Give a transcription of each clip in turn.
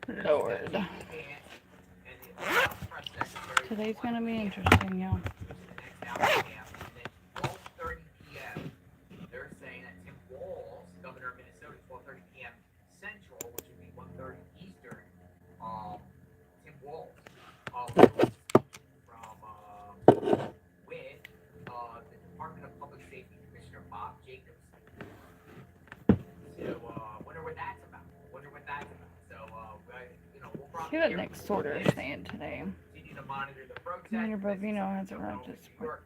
Lord. Today's gonna be interesting, y'all. See what Nick Sorter is saying today. Commander Bovino has arrived at support.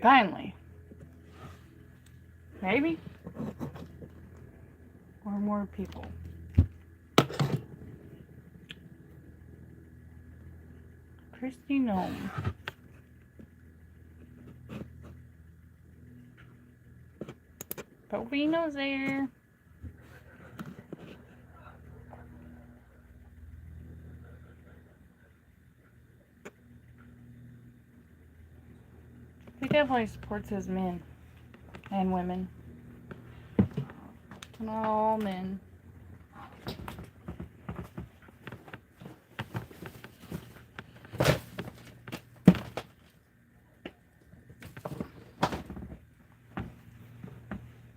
Finally. Maybe. Or more people. Kristi Noem. Bovino's there. He definitely supports his men and women. Not all men.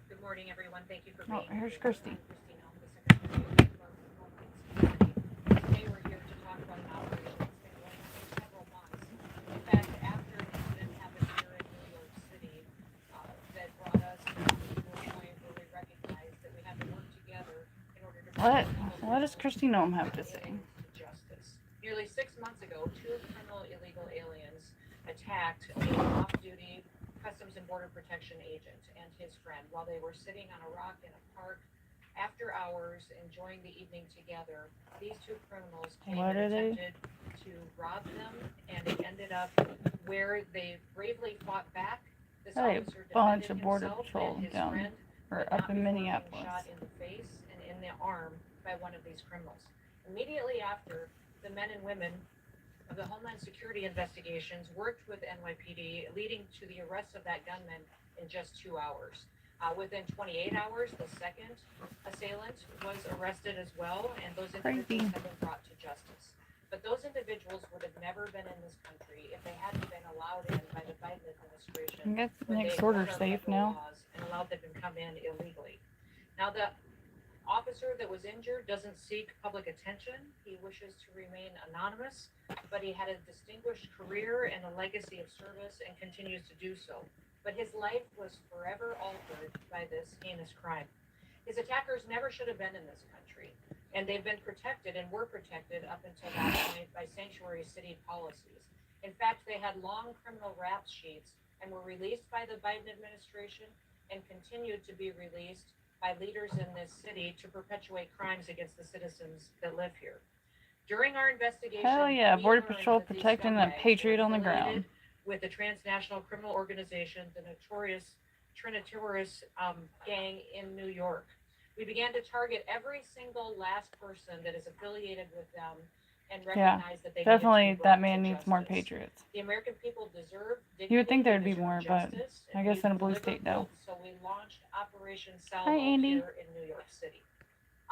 Good morning, everyone. Thank you for being here. Here's Kristi. Today we're here to talk about an operation that's been going on for several months. In fact, after an incident happened here in New York City that brought us to a point where we recognized that we have to work together in order to What does Kristi Noem have to say? Justice. Nearly 6 months ago, 2 criminal illegal aliens attacked a off-duty Customs and Border Protection agent and his friend while they were sitting on a rock in a park after hours enjoying the evening together. These 2 criminals came and attempted to rob them, and it ended up where they bravely fought back. This officer bunch of defended Border himself Patrol and his down friend, or but up not in before being Minneapolis. shot in the face and in the arm by one of these criminals. Immediately after, the men and women of the Homeland Security investigations worked with NYPD, leading to the arrest of that gunman in just 2 hours. Within 28 hours, the second assailant was arrested as well, and those individuals have been brought to justice. But those individuals would have never been in this country if they hadn't been allowed in by the Biden administration. I guess Nick Sorter's safe now. And allowed them to come in illegally. Now, the officer that was injured doesn't seek public attention. He wishes to remain anonymous, but he had a distinguished career and a legacy of service and continues to do so. But his life was forever altered by this heinous crime. His attackers never should have been in this country, and they've been protected and were protected up until that point by sanctuary city policies. In fact, they had long criminal rap sheets and were released by the Biden administration and continued to be released by leaders in this city to perpetuate crimes against the citizens that live here. During our investigation, hell yeah, Border Patrol protecting that patriot on the ground. With the transnational criminal organization, the notorious Trinitaris gang in New York. We began to target every single last person that is affiliated with them and recognize that they definitely that man needs more patriots. The American people deserve dignity. You would think there'd be more, but I guess in a blue state, no. So we launched Operation Salvo here in New York City.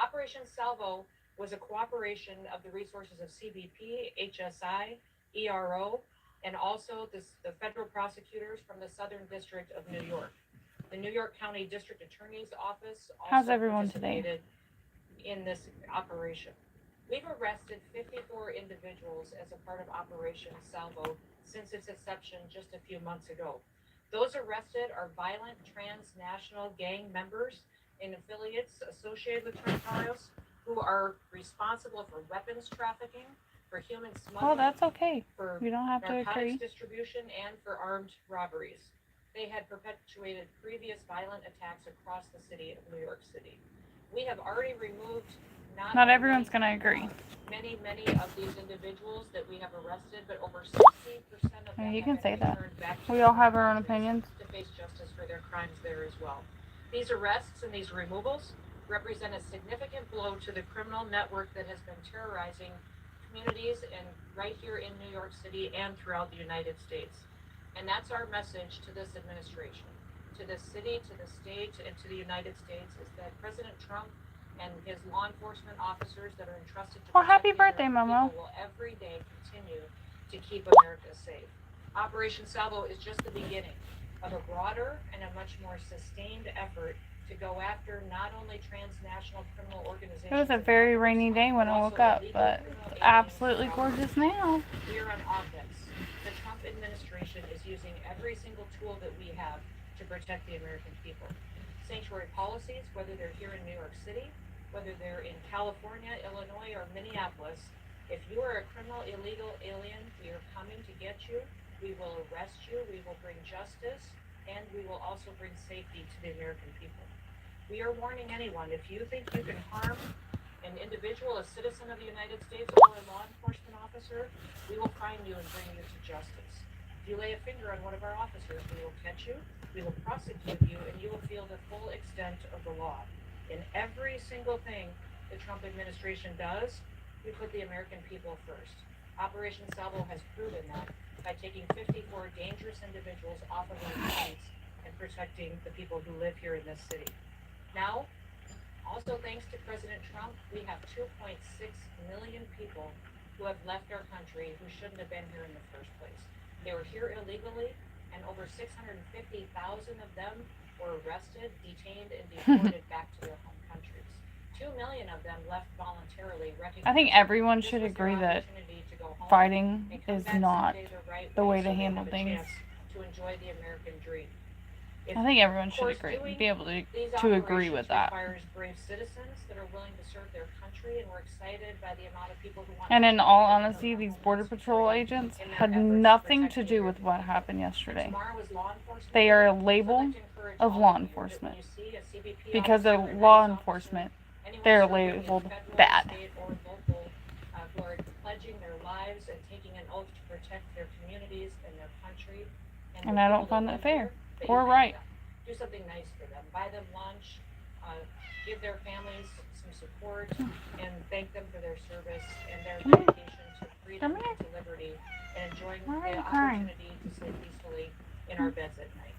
Operation Salvo was a cooperation of the resources of CBP, HSI, ERO, and also the federal prosecutors from the Southern District of New York. The New York County District Attorney's Office also participated in this operation. We've arrested 54 individuals as a part of Operation Salvo since its inception just a few months ago. Those arrested are violent transnational gang members and affiliates associated with Trinitarios who are responsible for weapons trafficking, for human smuggling. Oh, that's okay. For you don't have to agree. Distribution and for armed robberies. They had perpetuated previous violent attacks across the city of New York City. We have already removed not everyone's going to agree. Many of these individuals that we have arrested, but over 60% of them you can say that. Back we all have our own opinions. To face justice for their crimes there as well. These arrests and these removals represent a significant blow to the criminal network that has been terrorizing communities and right here in New York City and throughout the United States. And that's our message to this administration. to this city, to the state, and to the United States is that President Trump and his law enforcement officers that are entrusted to Well, happy protect the birthday, American Momo. people will every day continue to keep America safe. Operation Salvo is just the beginning of a broader and a much more sustained effort to go after not only transnational criminal organizations. It was a very rainy day when I woke up, but it's absolutely gorgeous now. We are on offense. The Trump administration is using every single tool that we have to protect the American people. Sanctuary policies, whether they're here in New York City, whether they're in California, Illinois, or Minneapolis, if you are a criminal illegal alien, we are coming to get you. We will arrest you. We will bring justice, and we will also bring safety to the American people. We are warning anyone, if you think you can harm an individual, a citizen of the United States, or a law enforcement officer, we will find you and bring you to justice. If you lay a finger on one of our officers, we will catch you, we will prosecute you, and you will feel the full extent of the law. In every single thing the Trump administration does, we put the American people first. Operation Salvo has proven that by taking 54 dangerous individuals off of our streets and protecting the people who live here in this city. Now, also thanks to President Trump, we have 2.6 million people who have left our country who shouldn't have been here in the first place. They were here illegally, and over 650,000 of them were arrested, detained, and deported back to their home countries. 2 million of them left voluntarily. I think everyone should agree that fighting is not the way to handle things. To enjoy the American dream. I think everyone should be able to agree with that. Requires brave citizens that are willing to serve their country, and we're excited by the amount of people who want. And in all honesty, these Border Patrol agents had nothing to do with what happened yesterday. They are a label of law enforcement. Because they're law enforcement, they're labeled bad. Who are pledging their lives and taking an oath to protect their communities and their country. And I don't find that fair or right. Do something nice for them. Buy them lunch, give their families some support, and thank them for their service and their dedication to freedom and to liberty, and enjoying the opportunity to sleep peacefully in our beds at night.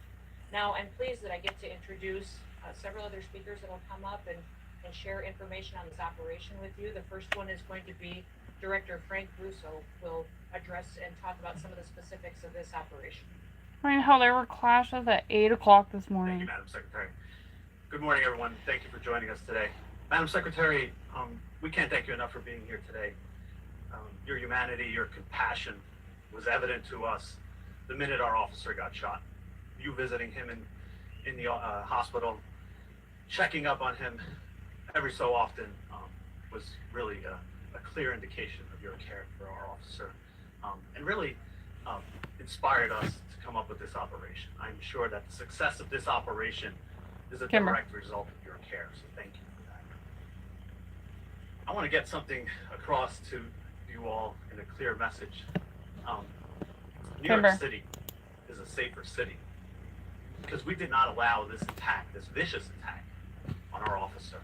Now, I'm pleased that I get to introduce several other speakers that will come up and share information on this operation with you. The first one is going to be Director Frank Russo, will address and talk about some of the specifics of this operation. I mean, how there were clashes at 8 o'clock this morning. Thank you, Madam Secretary. Good morning, everyone. Thank you for joining us today. Madam Secretary, we can't thank you enough for being here today. Your humanity, your compassion was evident to us the minute our officer got shot. You visiting him in the hospital, checking up on him every so often was really a clear indication of your care for our officer, and really inspired us to come up with this operation. I'm sure that the success of this operation is a direct result of your care, so thank you for that. I want to get something across to you all in a clear message. New York City is a safer city because we did not allow this attack, this vicious attack on our officer,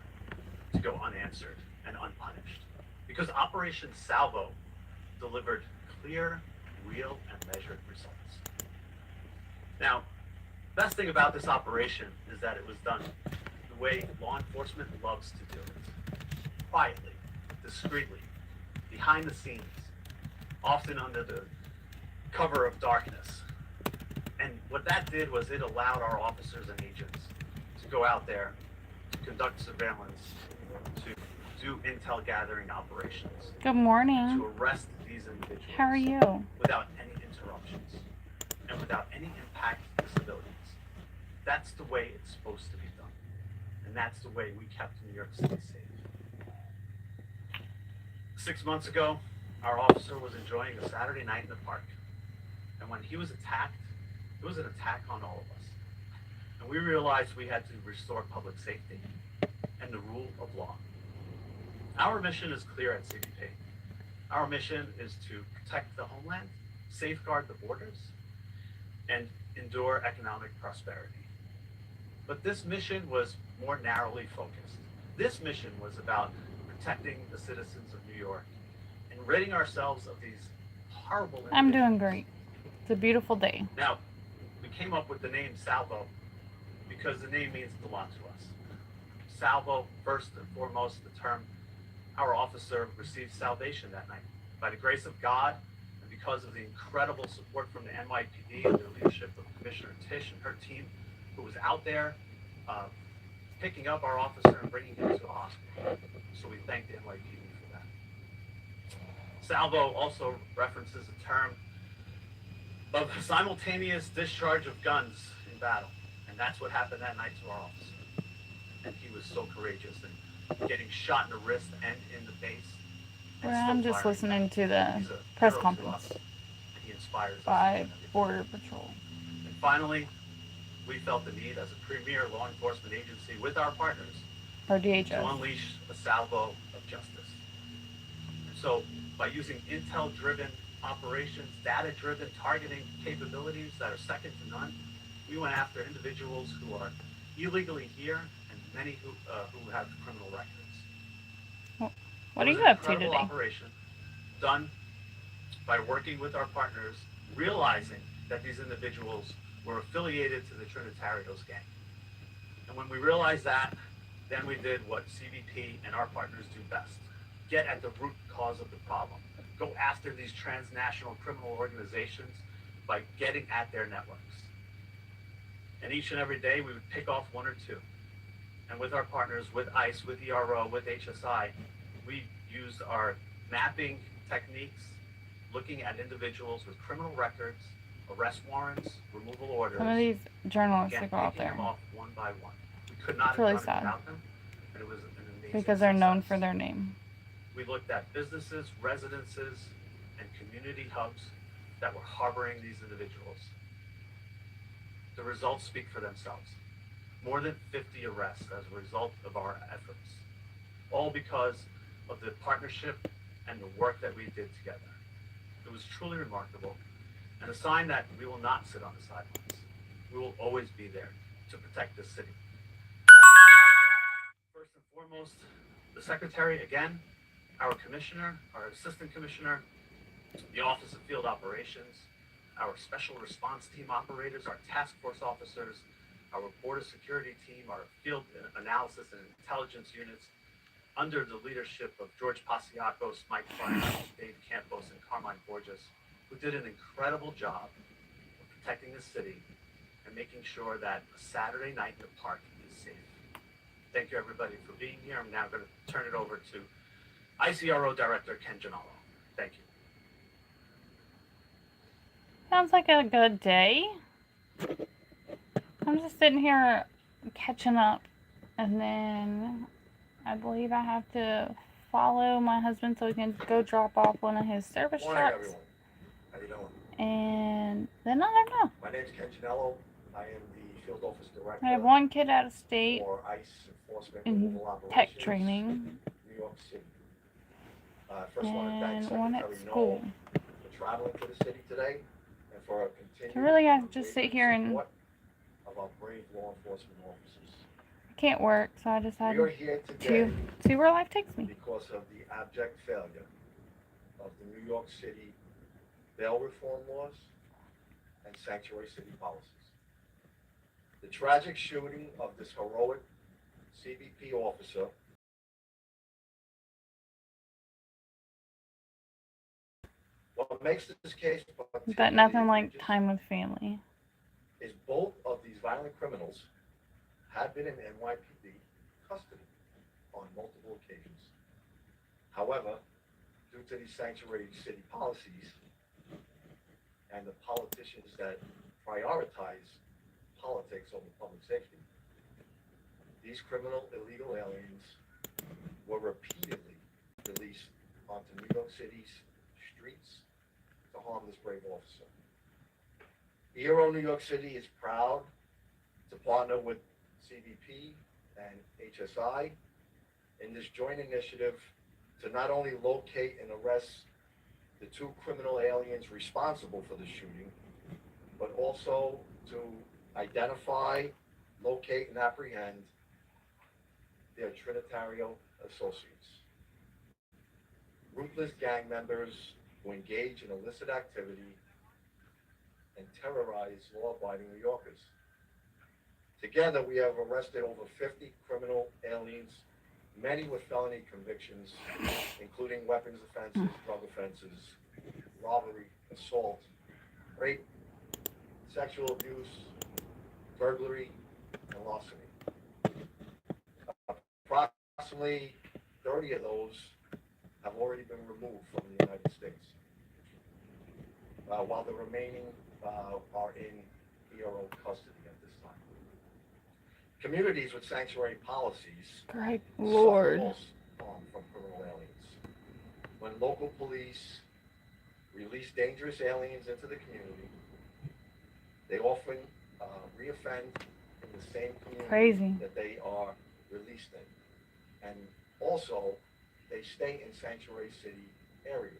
to go unanswered and unpunished, because Operation Salvo delivered clear, real, and measured results. Now, best thing about this operation is that it was done the way law enforcement loves to do it. Quietly, discreetly, behind the scenes, often under the cover of darkness. And what that did was it allowed our officers and agents to go out there, to conduct surveillance, to do intel gathering operations. Good morning. To arrest these individuals. How are you? Without any interruptions and without any impact to civilians. That's the way it's supposed to be done. And that's the way we kept New York City safe. 6 months ago, our officer was enjoying a Saturday night in the park. And when he was attacked, it was an attack on all of us. And we realized we had to restore public safety and the rule of law. Our mission is clear at CBP. Our mission is to protect the homeland, safeguard the borders, and endure economic prosperity. But this mission was more narrowly focused. This mission was about protecting the citizens of New York and ridding ourselves of these horrible individuals. I'm doing great. It's a beautiful day. Now, we came up with the name Salvo because the name means a lot to us. Salvo, first and foremost, the term, our officer received salvation that night. By the grace of God, and because of the incredible support from the NYPD and the leadership of Commissioner Tisch and her team, who was out there picking up our officer and bringing him to the hospital. So we thank the NYPD for that. Salvo also references a term of simultaneous discharge of guns in battle. And that's what happened that night to our officer. And he was so courageous in getting shot in the wrist and in the face. and Well, still I'm just firing listening back. to the He's a press hero to conference us, and he inspires us by each and every day. Border Patrol. And finally, we felt the need as a premier law enforcement agency with our partners Or to DHS. unleash a salvo of justice. And so, by using intel-driven operations, data-driven targeting capabilities that are second to none, we went after individuals who are illegally here and many who have criminal records. What It are was you an up to incredible today? operation done by working with our partners, realizing that these individuals were affiliated to the Trinitarios gang. And when we realized that, then we did what CBP and our partners do best. Get at the root cause of the problem. Go after these transnational criminal organizations by getting at their networks. And each and every day we would pick off one or two. And with our partners, with ICE, with ERO, with HSI, we used our mapping techniques, looking at individuals with criminal records, arrest warrants, removal orders. Some of these journalists Again, that go out picking them there off one by one. We could not It's really have done sad. it without them, and it was an amazing because they're known success. for their name. We looked at businesses, residences, and community hubs that were harboring these individuals. The results speak for themselves. More than 50 arrests as a result of our efforts, all because of the partnership and the work that we did together. It was truly remarkable, and a sign that we will not sit on the sidelines. We will always be there to protect this city. First and foremost, the Secretary, again, our Commissioner, our Assistant Commissioner, the Office of Field Operations, our Special Response Team operators, our task force officers, our Border Security Team, our Field Analysis and Intelligence units, under the leadership of George Pasiakos, Mike Fine, Dave Campos, and Carmine Borges, who did an incredible job of protecting the city and making sure that a Saturday night in the park is safe. Thank you, everybody, for being here. I'm now going to turn it over to ICRO Director Ken Gianolo. Thank you. Sounds like a good day. I'm just sitting here catching up, and then I believe I have to follow my husband so he can go drop off one of his service Morning, trucks. everyone. How you doing? And then I don't know. My name's Ken Gianello. I am the Field Office Director I have one kid out of state for ICE Enforcement in Removal Operations, tech training, New York City. First, I want to thank and one at Secretary school. Noel for traveling to the city today and for our continued So really, I and just unwavering sit here and support of our brave law enforcement officers. I can't work, so I decided We are here today to see where life takes me. because of the abject failure of the New York City bail reform laws and sanctuary city policies. The tragic shooting of this heroic CBP officer what makes this case But particularly nothing like egregious time with family. is both of these violent criminals had been in NYPD custody on multiple occasions. However, due to these sanctuary city policies and the politicians that prioritize politics over public safety, these criminal illegal aliens were repeatedly released onto New York City's streets to harm this brave officer. ERO New York City is proud to partner with CBP and HSI in this joint initiative to not only locate and arrest the two criminal aliens responsible for the shooting, but also to identify, locate, and apprehend their Trinitario associates. Ruthless gang members who engage in illicit activity and terrorize law-abiding New Yorkers. Together, we have arrested over 50 criminal aliens, many with felony convictions, including weapons offenses, drug offenses, robbery, assault, rape, sexual abuse, burglary, and larceny. Approximately 30 of those have already been removed from the United States, while the remaining are in ERO custody at this time. Communities with sanctuary policies Great suffer Lord. most harm from criminal aliens. When local police release dangerous aliens into the community, they often reoffend in the same community Crazy. that they are released in. And also, they stay in sanctuary city areas.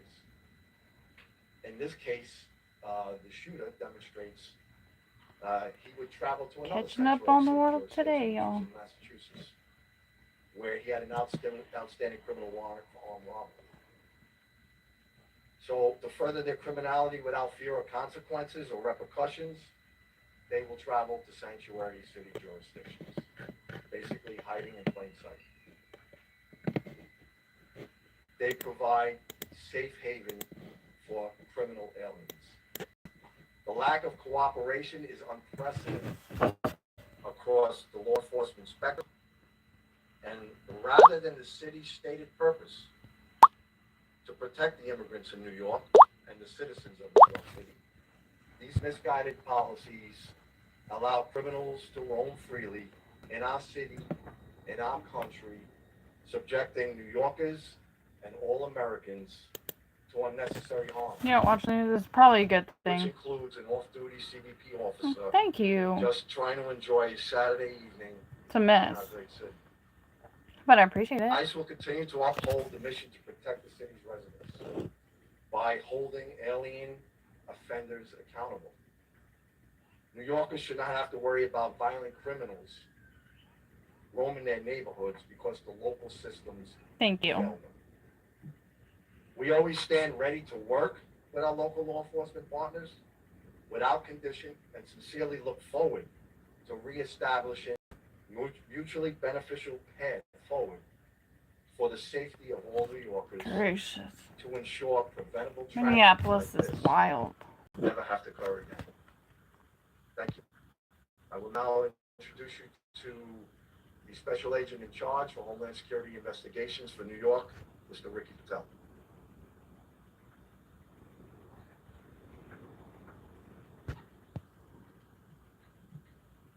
In this case, the shooter demonstrates he would travel to another Catching up sanctuary on the city world jurisdiction, today, which is y'all. in Massachusetts, where he had an outstanding criminal warrant for armed robbery. So to further their criminality without fear of consequences or repercussions, they will travel to sanctuary city jurisdictions, basically hiding in plain sight. They provide safe haven for criminal aliens. The lack of cooperation is unprecedented across the law enforcement spectrum, and rather than the city's stated purpose to protect the immigrants in New York and the citizens of New York City, these misguided policies allow criminals to roam freely in our city, in our country, subjecting New Yorkers and all Americans to unnecessary harm, Yeah, watching this is probably a good which thing. includes an off-duty CBP officer Thank you. just trying to enjoy a Saturday evening It's a in mess, our great city. but I appreciate it. ICE will continue to uphold the mission to protect the city's residents by holding alien offenders accountable. New Yorkers should not have to worry about violent criminals roaming their neighborhoods because the local systems Thank fail you. them. We always stand ready to work with our local law enforcement partners without condition and sincerely look forward to reestablishing mutually beneficial path forward for the safety of all New Yorkers Gracious. to ensure preventable tragedies Minneapolis like is this wild. never have to occur again. Thank you. I will now introduce you to the Special Agent in Charge for Homeland Security Investigations for New York, Mr. Ricky Patel.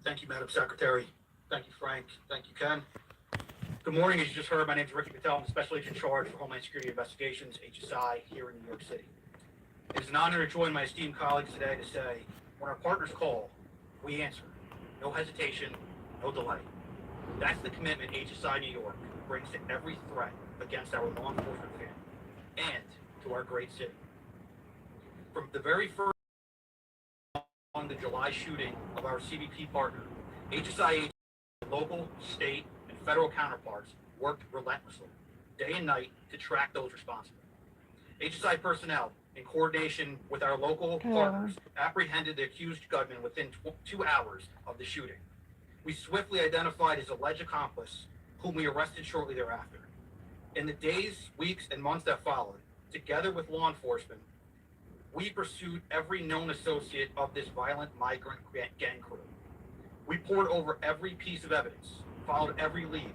Thank you, Madam Secretary. Thank you, Frank. Thank you, Ken. Good morning. As you just heard, my name is Ricky Patel. I'm the Special Agent in Charge for Homeland Security Investigations, HSI, here in New York City. It is an honor to join my esteemed colleagues today to say, when our partners call, we answer. No hesitation, no delay. That's the commitment HSI New York brings to every threat against our law enforcement family and to our great city. From the very first on the July shooting of our CBP partner, HSI agents, local, state, and federal counterparts worked relentlessly, day and night, to track those responsible. HSI personnel, in coordination with our local partners, apprehended the accused gunman within 2 hours of the shooting. We swiftly identified his alleged accomplice, whom we arrested shortly thereafter. In the days, weeks, and months that followed, together with law enforcement, we pursued every known associate of this violent migrant gang crew. We pored over every piece of evidence, followed every lead,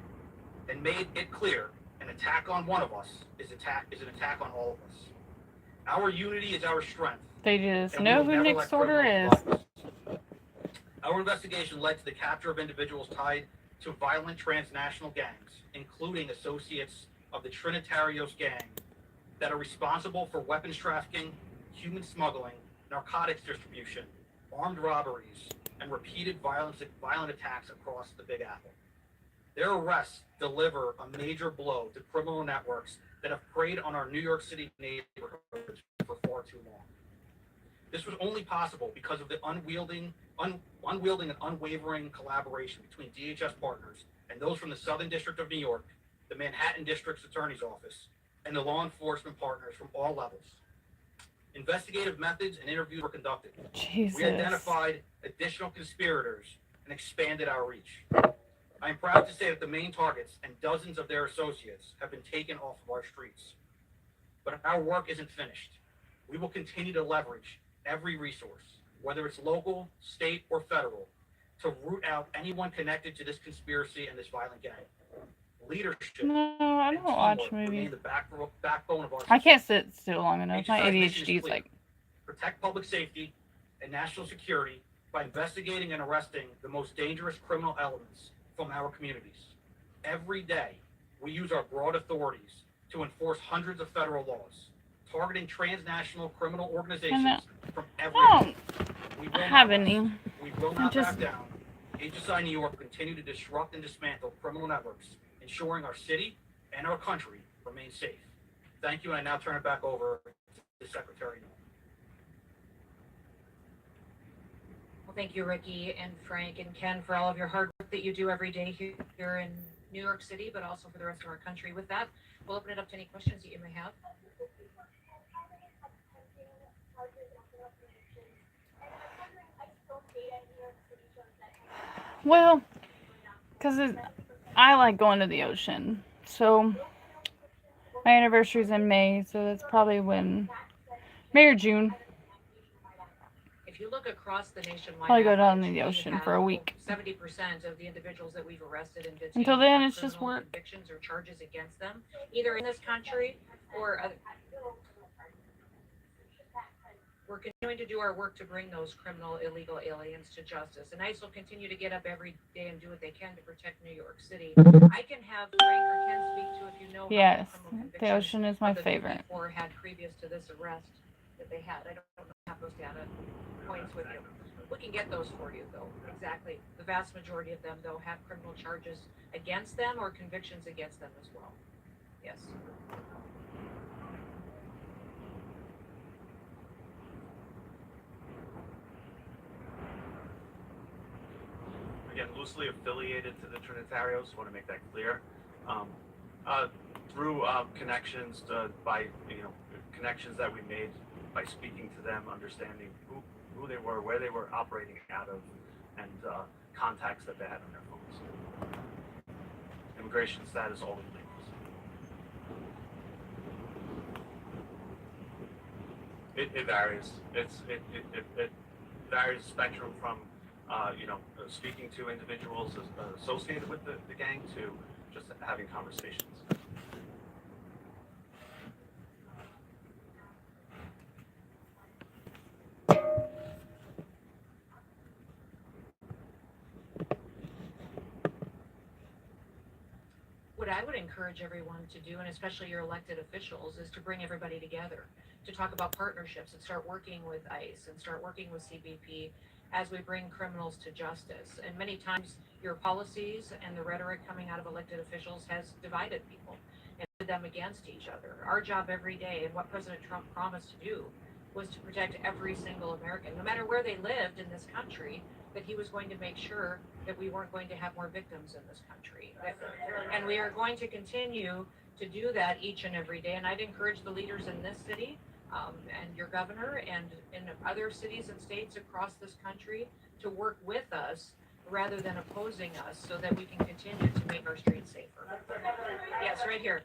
and made it clear an attack on one of us is an attack on all of us. Our unity is our strength. They just and know we will who never Nick let Sorter is. criminals lie. Our investigation led to the capture of individuals tied to violent transnational gangs, including associates of the Trinitarios gang that are responsible for weapons trafficking, human smuggling, narcotics distribution, armed robberies, and repeated violent attacks across the Big Apple. Their arrests deliver a major blow to criminal networks that have preyed on our New York City neighborhoods for far too long. This was only possible because of the unwielding and unwavering collaboration between DHS partners and those from the Southern District of New York, the Manhattan District's Attorney's Office, and the law enforcement partners from all levels. Investigative methods and interviews were conducted. Jesus. We identified additional conspirators and expanded our reach. I am proud to say that the main targets and dozens of their associates have been taken off of our streets. But our work isn't finished. We will continue to leverage every resource, whether it's local, state, or federal, to root out anyone connected to this conspiracy and this violent gang. Leadership No, I and don't watch teamwork remain movies. the backbone of our I can't success. sit still long enough. My HSI's mission ADHD is clear. like, Protect public safety and national security by investigating and arresting the most dangerous criminal elements from our communities. Every day, we use our broad authorities to enforce hundreds of federal laws, targeting transnational criminal organizations from every I don't We will have not any. rest. We will not just- back down. HSI New York will continue to disrupt and dismantle criminal networks, ensuring our city and our country remain safe. Thank you, and I now turn it back over to Secretary Null. Well, thank you, Ricky and Frank and Ken, for all of your hard work that you do every day here in New York City, but also for the rest of our country. With that, we'll open it up to any questions that you may have. Well, because I like going to the ocean. So my anniversary's in May, so that's probably when May or June. If you look across the nationwide, Probably go down average, to the we ocean have for a week. 70% of the individuals that we've arrested and detained Until then, have it's just criminal work. convictions or charges against them, either in this country or other. We're continuing to do our work to bring those criminal illegal aliens to justice, and ICE will continue to get up every day and do what they can to protect New York City. I can have Frank or Ken speak to if you know how many Yes, criminal the convictions ocean is my of the favorite. 54 had previous to this arrest that they had. I don't know if I have those data points with you. We can get those for you, though. Exactly. The vast majority of them, though, have criminal charges against them or convictions against them as well. Yes. Again, loosely affiliated to the Trinitarios, want to make that clear. Through connections by, connections that we made by speaking to them, understanding who they were, where they were operating out of, and contacts that they had on their phones. Immigration status, all the things. It varies. It varies spectrum from, speaking to individuals associated with the gang to just having conversations. What I would encourage everyone to do, and especially your elected officials, is to bring everybody together to talk about partnerships and start working with ICE and start working with CBP as we bring criminals to justice. And many times your policies and the rhetoric coming out of elected officials has divided people and put them against each other. Our job every day, and what President Trump promised to do, was to protect every single American, no matter where they lived in this country, that he was going to make sure that we weren't going to have more victims in this country. And we are going to continue to do that each and every day. And I'd encourage the leaders in this city and your governor and in other cities and states across this country to work with us rather than opposing us so that we can continue to make our streets safer. Yes, right here.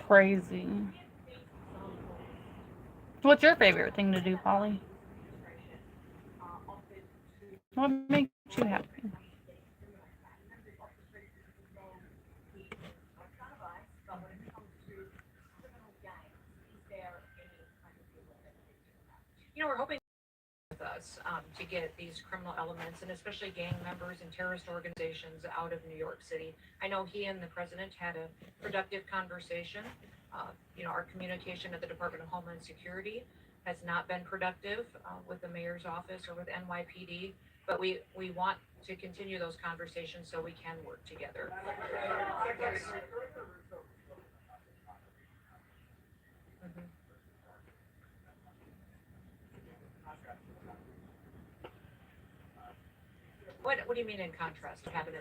Crazy. What's your favorite thing to do, Polly? What makes you happy? We're hoping with us to get these criminal elements and especially gang members and terrorist organizations out of New York City. I know he and the president had a productive conversation. Our communication at the Department of Homeland Security has not been productive with the mayor's office or with NYPD, but we want to continue those conversations so we can work together. Yes. Mhm. What do you mean in contrast? What happened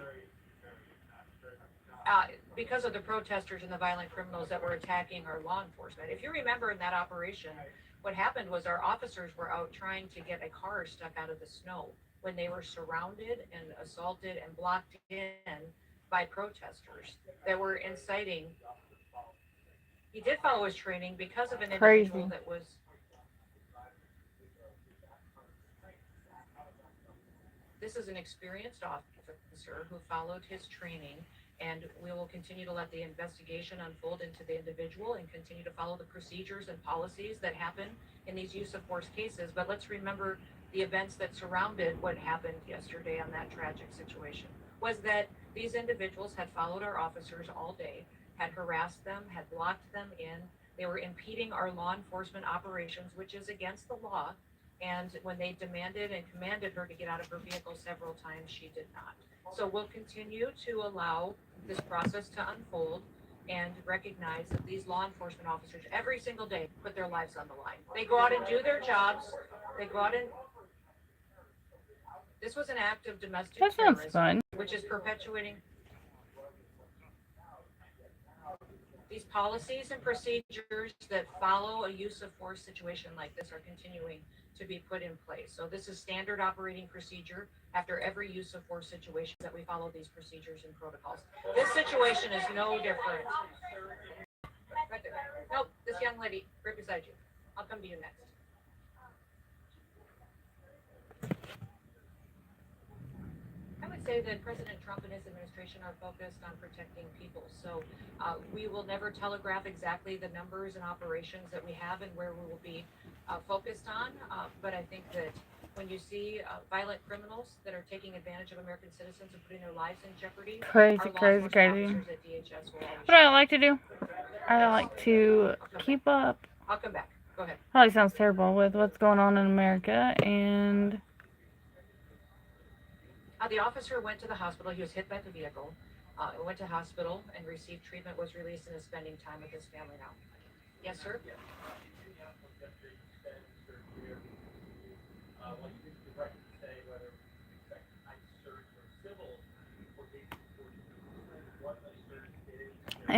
because of the protesters and the violent criminals that were attacking our law enforcement. If you remember in that operation, what happened was our officers were out trying to get a car stuck out of the snow when they were surrounded and assaulted and blocked in by protesters that were inciting. He did follow his training because of an individual Crazy. that was. This is an experienced officer who followed his training, and we will continue to let the investigation unfold into the individual and continue to follow the procedures and policies that happen in these use of force cases. But let's remember the events that surrounded what happened yesterday on that tragic situation was that these individuals had followed our officers all day, had harassed them, had blocked them in. They were impeding our law enforcement operations, which is against the law. And when they demanded and commanded her to get out of her vehicle several times, she did not. So we'll continue to allow this process to unfold and recognize that these law enforcement officers every single day put their lives on the line. They go out and do their jobs. They go out and this was an act of domestic That sounds terrorism, fun. which is perpetuating these policies and procedures that follow a use of force situation like this are continuing to be put in place. So this is standard operating procedure after every use of force situation that we follow these procedures and protocols. This situation is no different. Right there. Nope, this young lady right beside you. I'll come to you next. I would say that President Trump and his administration are focused on protecting people. So we will never telegraph exactly the numbers and operations that we have and where we will be focused on. But I think that when you see violent criminals that are taking advantage of American citizens and putting their lives in jeopardy, Crazy, our law crazy, enforcement crazy. officers at DHS will always. What do I like to do? I like to keep up. I'll come back. Go ahead. Probably sounds terrible with what's going on in America, and The officer went to the hospital. He was hit by the vehicle. Went to hospital and received treatment. Was released and is spending time with his family now. Yes, sir.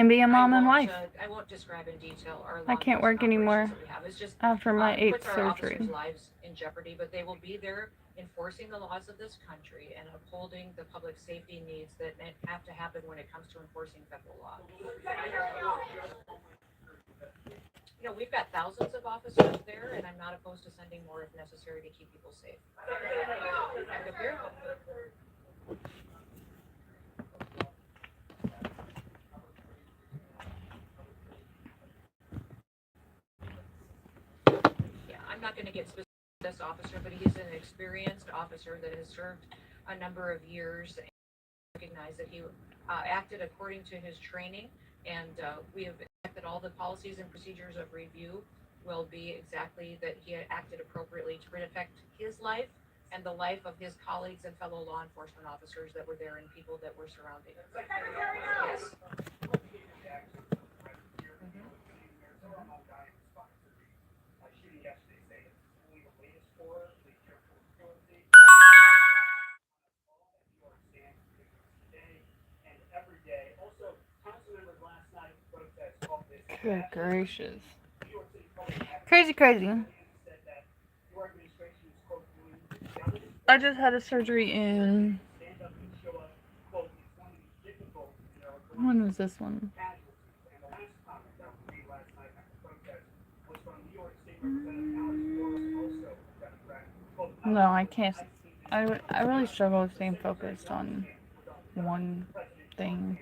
be a mom and wife I won't describe in detail our I can't work anymore It's just after my it 8th puts our surgery. officers' lives in jeopardy, but they will be there enforcing the laws of this country and upholding the public safety needs that have to happen when it comes to enforcing federal law. You know, we've got thousands of officers there, and I'm not opposed to sending more if necessary to keep people safe. Back up here. Yeah, I'm not going to get specific with this officer, but he's an experienced officer that has served a number of years and recognize that he acted according to his training, and we have that all the policies and procedures of review will be exactly that he acted appropriately to protect his life and the life of his colleagues and fellow law enforcement officers that were there and people that were surrounding him. Yes. Good gracious. Crazy, crazy. I just had a surgery in. When was this one? No, I can't. I really struggle with staying focused on one thing.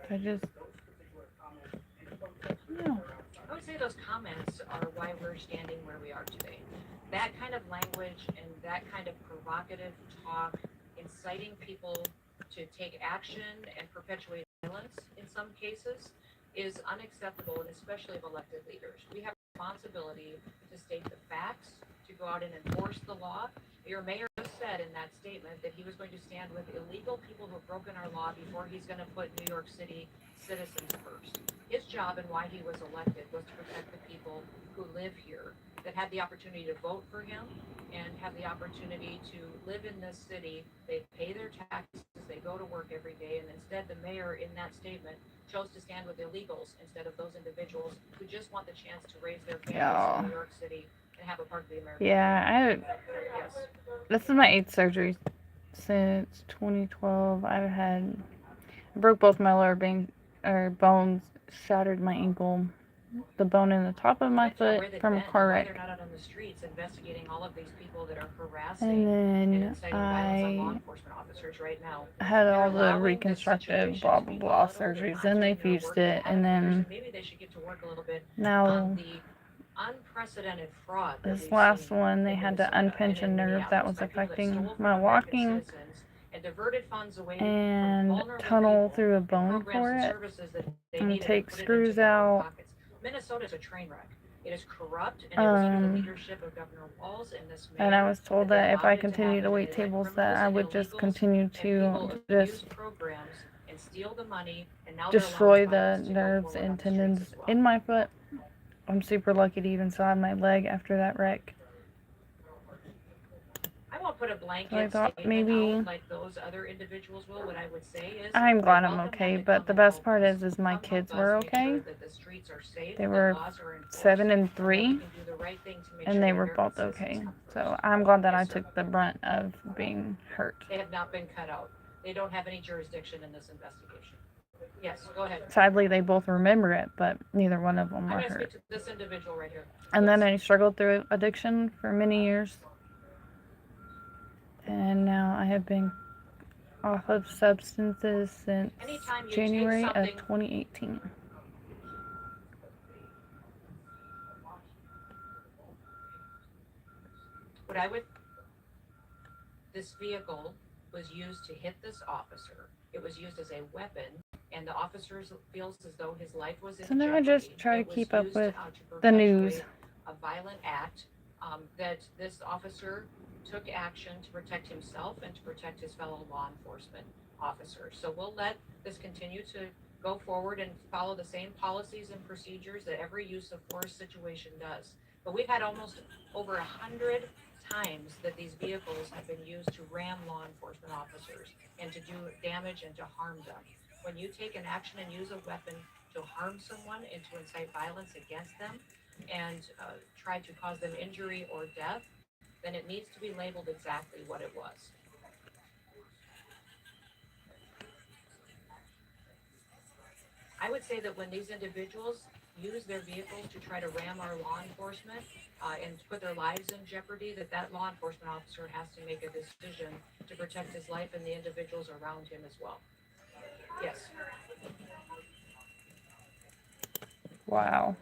I just. Yeah. I would say those comments are why we're standing where we are today. That kind of language and that kind of provocative talk, inciting people to take action and perpetuate violence in some cases, is unacceptable, and especially of elected leaders. We have a responsibility to state the facts, to go out and enforce the law. Your mayor said in that statement that he was going to stand with illegal people who have broken our law before he's going to put New York City citizens first. His job and why he was elected was to protect the people who live here that had the opportunity to vote for him and have the opportunity to live in this city. They pay their taxes, they go to work every day, and instead the mayor in that statement chose to stand with illegals instead of those individuals who just want the chance to raise their families Yeah. in New York City and have a part of the American Yeah, Yes. this is my 8th surgery since 2012. I broke both my bones, shattered my ankle, the bone in the top of my foot from a car wreck. They're not out on the streets investigating all of these people that are And harassing and then inciting violence on law I enforcement officers right now. had They're all the allowing this reconstructive situation blah to blah be blah volatile. They're surgeries. not Then they doing their fused work. They it, had and a then conversion. Maybe they should get to work a little bit now on the unprecedented fraud that this we've last seen one they in had to Minnesota and unpinch a in nerve that Minneapolis was by people that affecting stole from my American walking citizens and diverted funds away and from vulnerable tunnel people through a and bone programs for and it services that they and needed take and put it screws into their own out. pockets. Minnesota's a train wreck. It is corrupt, and it was under the Um, leadership of Governor Walz and this and I mayor was told that they that if allowed I it to continue to happen. wait They let tables, that criminals I and would just illegals continue and to people abuse just programs and steal the money, and now destroy they're allowing the violence to go nerves forward and on the streets tendons as well. in my foot. I'm super lucky to even still have my leg after that wreck. I won't put a So I blanket thought statement maybe out like those other individuals will. What I would say is I'm glad I'm welcome okay, them to but come the and best help part us. is my Come kids help were us make sure okay. that the streets are safe, They that were laws are enforced, 7 and and that we 3, can do the right thing to make and sure they that were American both citizens okay. come So first. I'm glad that I Yes, sir. took the brunt of being hurt. They have not been cut out. They don't have any jurisdiction in this investigation. Yes, go ahead. Sadly, they both remember it, but neither one of them I'm were going to speak hurt. to this individual right here. And then Yes. I struggled through addiction for many years. And now I have been off of substances since Anytime you January take of something 2018. What I would, this vehicle was used to hit this officer. It was used as a weapon, and the officer feels as though his life was in So now I jeopardy. just try to It was keep up used, with to the news. perpetuate a violent act, that this officer took action to protect himself and to protect his fellow law enforcement officers. So we'll let this continue to go forward and follow the same policies and procedures that every use of force situation does. But we've had almost over 100 times that these vehicles have been used to ram law enforcement officers and to do damage and to harm them. When you take an action and use a weapon to harm someone and to incite violence against them and try to cause them injury or death, then it needs to be labeled exactly what it was. I would say that when these individuals use their vehicles to try to ram our law enforcement and put their lives in jeopardy, that law enforcement officer has to make a decision to protect his life and the individuals around him as well. Yes. Wow.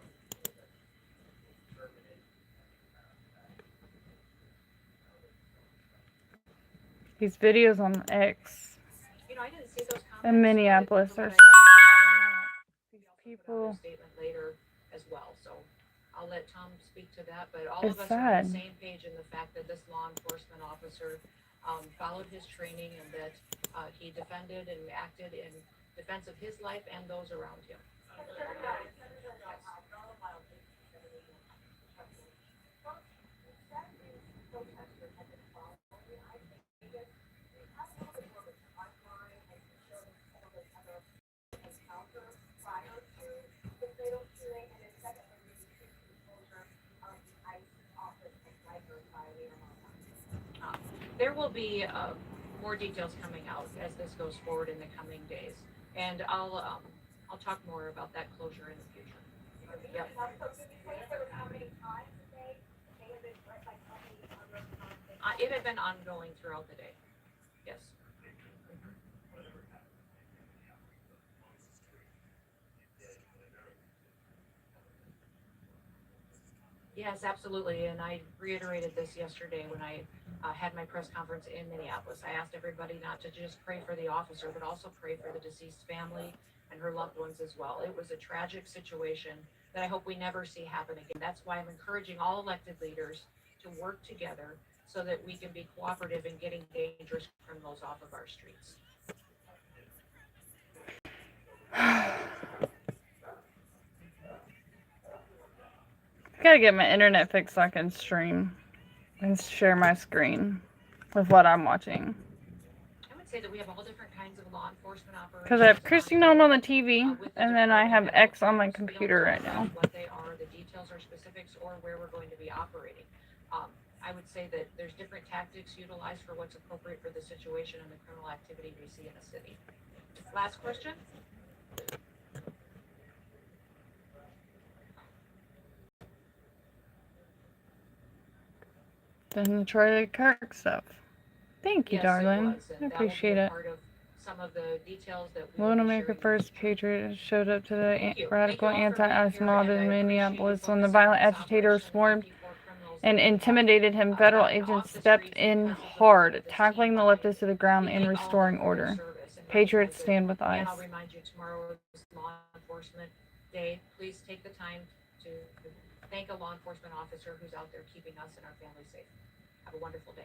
These videos on X You know, I didn't see those comments. in Minneapolis but are from so what these I people. statement later as well, so I'll let Tom speak to that. But all It's of us are on the sad. same page in the fact that this law enforcement officer followed his training and that he defended and acted in defense of his life and those around him. There will be more details coming out as this goes forward in the coming days, and I'll talk more about that closure in the future. Yep. It had been ongoing throughout the day. Yes. Yes, absolutely. And I reiterated this yesterday when I had my press conference in Minneapolis. I asked everybody not to just pray for the officer, but also pray for the deceased family and her loved ones as well. It was a tragic situation that I hope we never see happen again. That's why I'm encouraging all elected leaders to work together so that we can be cooperative in getting dangerous criminals off of our streets. Gotta get my internet fixed so I can stream and share my screen with what I'm watching. I would say that we have all different kinds of law enforcement operations. Because I have Christy Gnome on the TV, and then I have X on my computer right now. What they are, the details or specifics, or where we're going to be operating. I would say that there's different tactics utilized for what's appropriate for the situation and the criminal activity we see in a city. Last question? Then the Charlie Kirk stuff. Thank you, Yes, darling. it was, and I that will be appreciate a it. part of some of the details that we will Lone be America sharing First with you. Patriot showed up to the Thank you. radical Thank you all for being anti-ICE here, mob and I in appreciate you Minneapolis when the focusing violent on this agitators operation swarmed 54 criminals and that we have, intimidated him. Federal gotten agents off the stepped streets in because of the hard, work of this tackling team the behind leftists to the it. ground We and thank all of restoring them for their order. service and Patriots recognize it. stand with Again, ICE. I'll remind you, tomorrow is Law Enforcement Day. Please take the time to thank a law enforcement officer who's out there keeping us and our families safe. Have a wonderful day.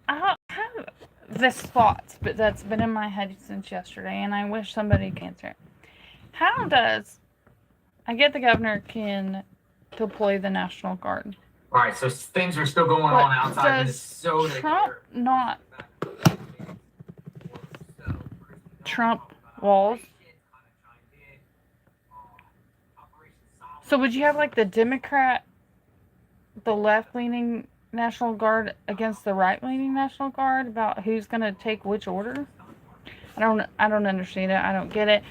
I have this thought, but that's been in my head since yesterday, and I wish somebody could answer it. How does I get the governor can deploy the National Guard? All right, so things are still going But on outside does Minnesota. Trump here. not Trump walls? So would you have like the Democrat, the left-leaning National Guard against the right-leaning National Guard about who's going to take which order? I don't understand it. I don't get it.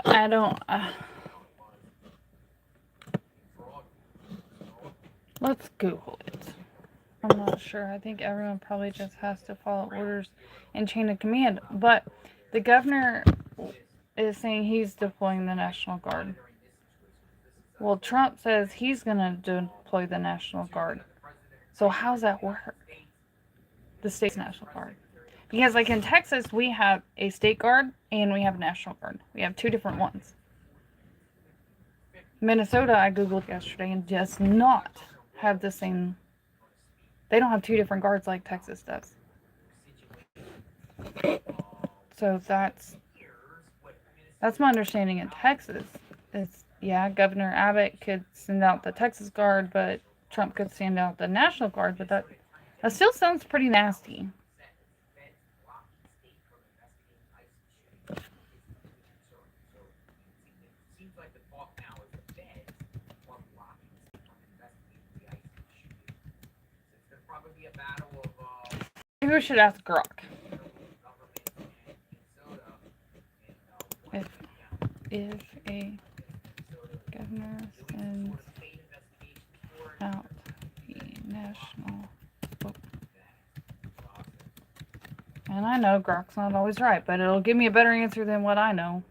I don't. Let's Google it. I'm not sure. I think everyone probably just has to follow orders and chain of command. But the governor is saying he's deploying the National Guard. Well, Trump says he's going to deploy the National Guard. So how's that work? The state's National Guard. Because like in Texas, we have a state guard and we have a National Guard. We have two different ones. Minnesota, I Googled yesterday, and does not have the same. They don't have two different guards like Texas does. So that's my understanding in Texas. It's, yeah, Governor Abbott could send out the Texas Guard, but Trump could send out the National Guard, but that still sounds pretty nasty. Maybe we should ask Grok. If a governor sends out the national, and I know Grok's not always right, but it'll give me a better answer than what I know.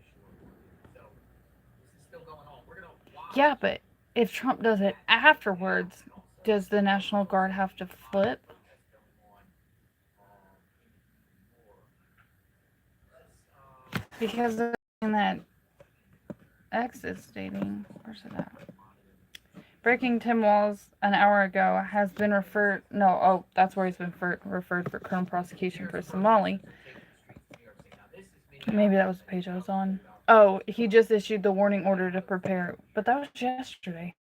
Yeah, but if Trump does it afterwards, does the National Guard have to flip? Because in that X is stating, where's it at? Breaking Tim Walz an hour ago has been referred, that's where he's been referred for criminal prosecution for Somali. Maybe that was the page I was on. Oh, he just issued the warning order to prepare, but that was yesterday.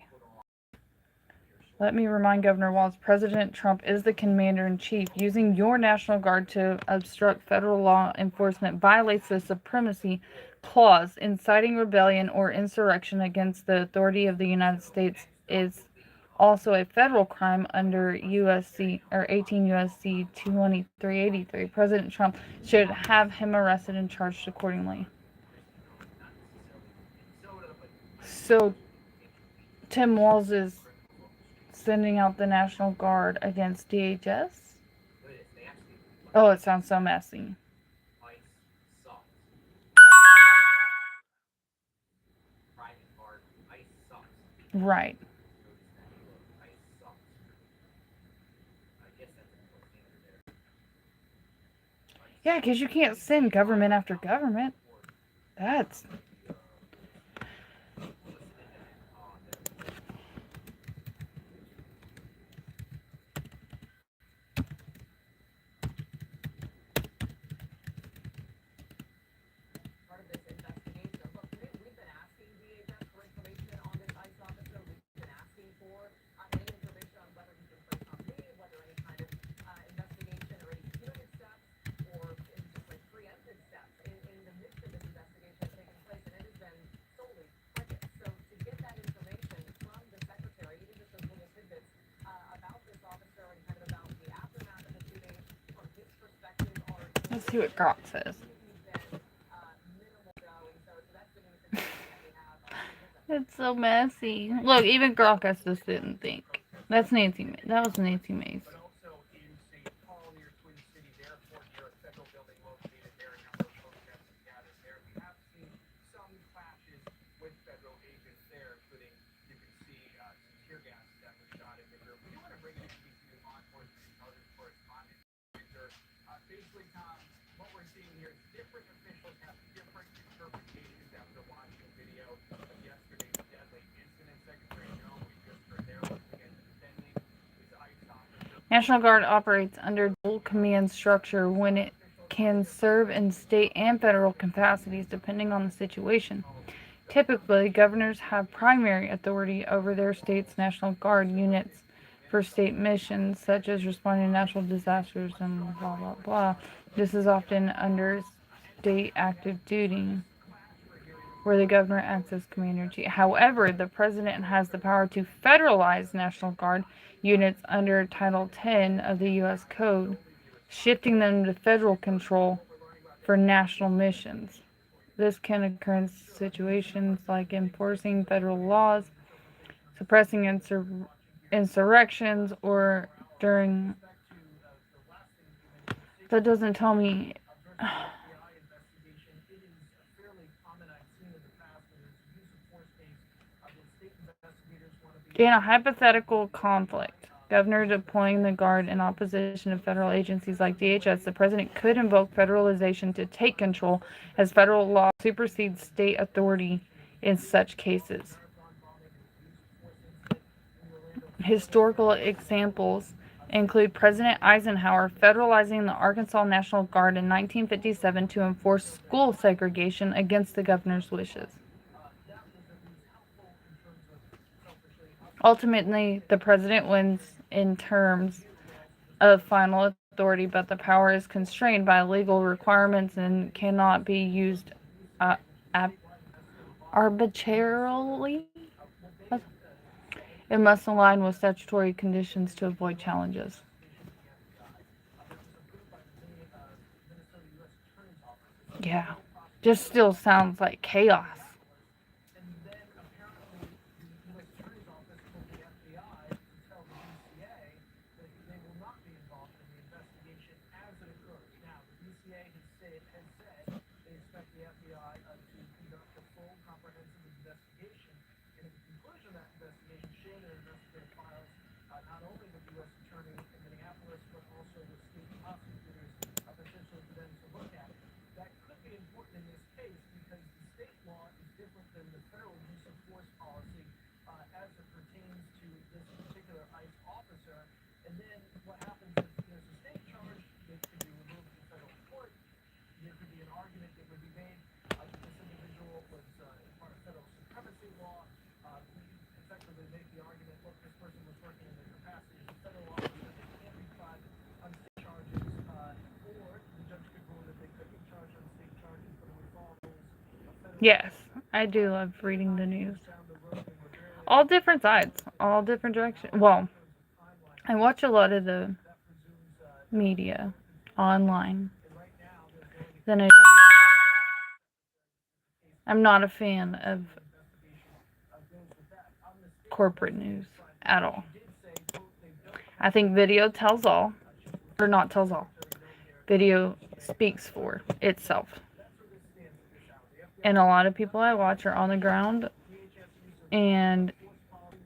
Let me remind Governor Walz, President Trump is the commander-in-chief. Using your National Guard to obstruct federal law enforcement violates the supremacy clause. Inciting rebellion or insurrection against the authority of the United States is also a federal crime under 18 USC 2383. President Trump should have him arrested and charged accordingly. So Tim Walz is sending out the National Guard against DHS? Oh, it sounds so messy. Right. Yeah, because you can't send government after government. That's part of this investigation. Look, we've been asking DHS for information on this ICE officer. We've been asking for any information on whether he's been placed on leave, whether any kind of investigation or any punitive steps or just like preemptive steps in the midst of this investigation has taken place, and it has been solely crickets. So to get that information from the secretary, even just those little tidbits about this officer and kind of about the aftermath of the shooting from his perspective are let's see what Grok says. It's so messy. Look, even Grok has to sit and think. That's Nancy. That was Nancy Mace. But also in St. Paul, near Twin Cities Airport, near a federal building located there, a number of protests have gathered there. We have seen some clashes with federal agents there, including, you can see, some tear gas that was shot in the group. We do want to bring in HBCU law enforcement intelligence correspondent. Basically, Tom, what we're seeing here is different officials have different interpretations after watching a video of yesterday's deadly incident. Secretary Joe, we just heard there, once again defending his ICE officer. National Guard operates under dual command structure when it can serve in state and federal capacities depending on the situation. Typically, governors have primary authority over their state's National Guard units for state missions, such as responding to natural disasters and blah, blah, blah. This is often under state active duty, where the governor acts as commander-in-chief. However, the president has the power to federalize National Guard units under Title 10 of the U.S. Code, shifting them to federal control for national missions. This can occur in situations like enforcing federal laws, suppressing insurrections, or during... That doesn't tell me... In a hypothetical conflict, governor deploying the Guard in opposition to federal agencies like DHS, the president could invoke federalization to take control, as federal law supersedes state authority in such cases. Historical examples include President Eisenhower federalizing the Arkansas National Guard in 1957 to enforce school segregation against the governor's wishes. Ultimately, the president wins in terms of final authority, but the power is constrained by legal requirements and cannot be used arbitrarily. It must align with statutory conditions to avoid challenges. Yeah, just still sounds like chaos. Yes, I do love reading the news. All different sides, all different directions. Well, I watch a lot of the media online than I do. I'm not a fan of corporate news at all. I think video tells all, or not tells all. Video speaks for itself. And a lot of people I watch are on the ground, and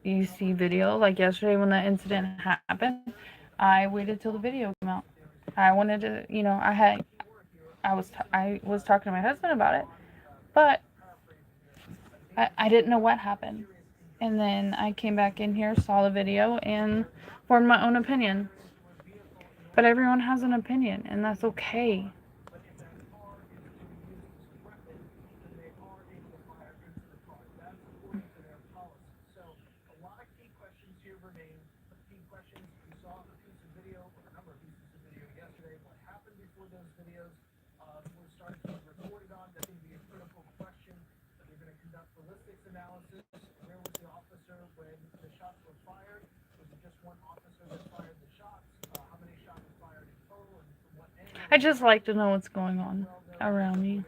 you see video, like yesterday when that incident happened, I waited till the video came out. I wanted to, I was talking to my husband about it, but I didn't know what happened. And then I came back in here, saw the video, and formed my own opinion. But everyone has an opinion, and that's okay. I just like to know what's going on around me.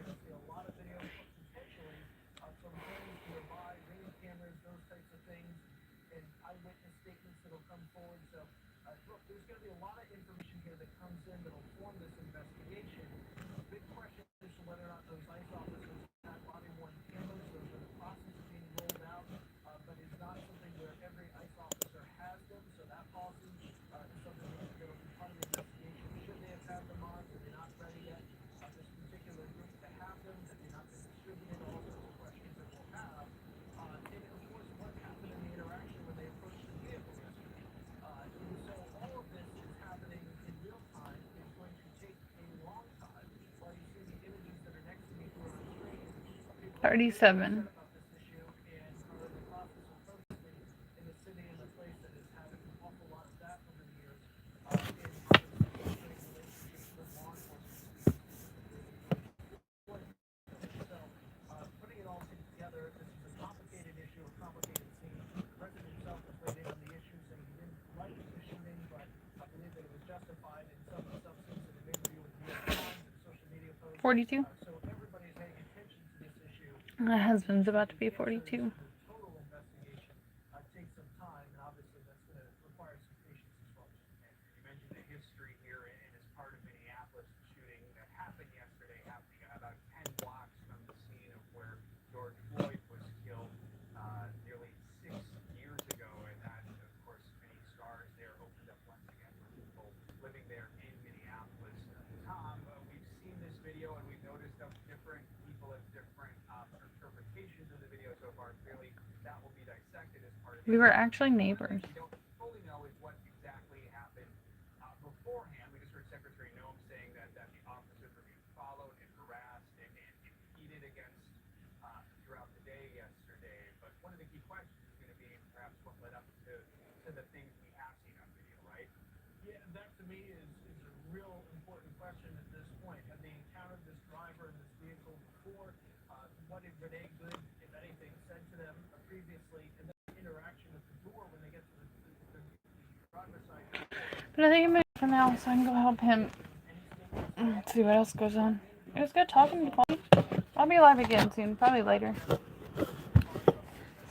$37. $42. My husband's about to be 42. We were actually neighbors. But I think I'm gonna for now, so I can go help him. See what else goes on. It was good talking to you, Paul. I'll be live again soon, probably later.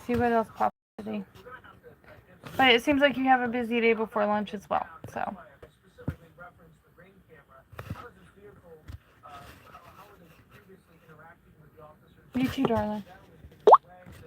See what else pops up today. But it seems like you have a busy day before lunch as well, so. You too, darling.